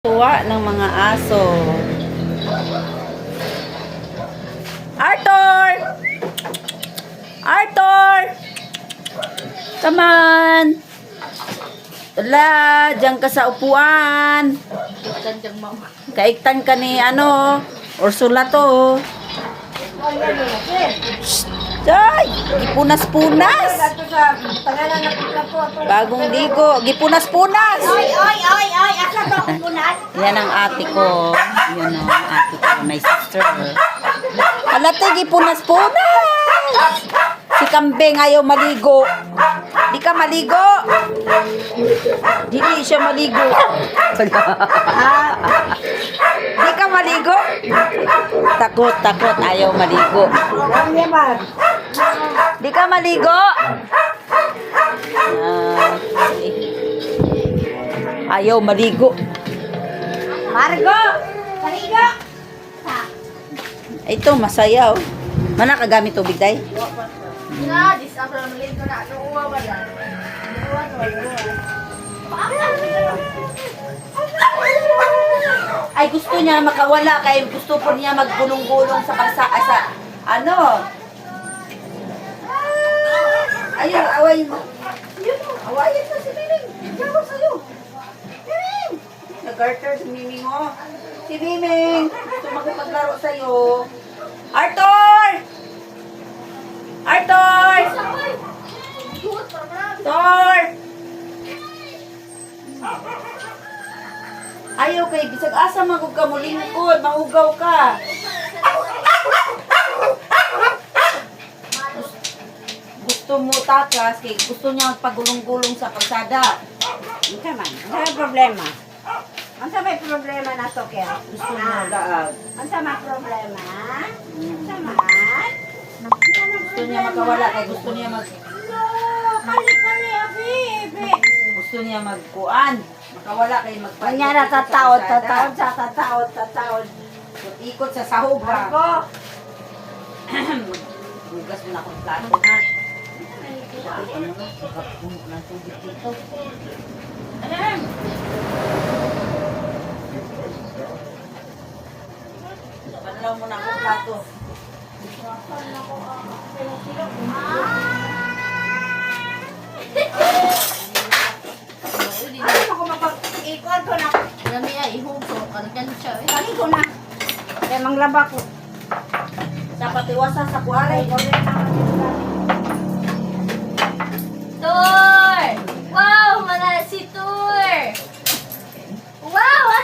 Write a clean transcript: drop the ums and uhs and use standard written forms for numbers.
Tuwa ng mga aso. Arthur! Arthur! Come on! Tala, diyan ka sa upuan. Kaiktan ka ni Ursula to. Shh! Day! Gipunas-punas! Bagong ligo. Gipunas-punas! Oy! Asa to akong punas? Yan ang ate ko. Yan ang ate ko. My sister. Alate, gipunas-punas! Si Kambing ayaw maligo. Di ka maligo. Hindi siya maligo. Di ka maligo. Takot. Ayaw maligo. Di ka maligo. Ayaw maligo. Margo! Maligo! Ito, masaya. Mana ka gamit tubig, day? Na, disable na maligo na. Ano uwa ba yan? Ay, gusto niya makawala kay gusto po niya maggulong-gulong sa Ayun, awayin mo. Awayin mo si Miming. Diyawa sa'yo. Miming! Nag-garter si Miming, oh. Si Miming! Gusto magpaglaro sa'yo. Arthur! Arthur! Arthur! Ayaw kay bisag asa magug ka mo lingkod, mahugaw ka. Gusto mo takas kay gusto niya magpagulong-gulong sa kalsada. Ano man? Ano may problema? Ano may problema na to, Kel? Gusto mo gaag. Ano may problema? Ano Gusto niya makawala kay gusto niya Kali, abibi. gusto niya magkuan. Makawala kay Kanya na tataod. Ikot sa sahog ba? Margo! Hugas mo na akong plato ha. Ano na? Puno ng tubig dito. Panalaw mo na akong plato. Ano ko mapag-ikot ko na? Dami ay ihugo, kargan siya. Kali ko na. Kaya manglaba ko. Sa patiwasa sa kuwari. Tour! Wow, mana si Tour! Wow, wala!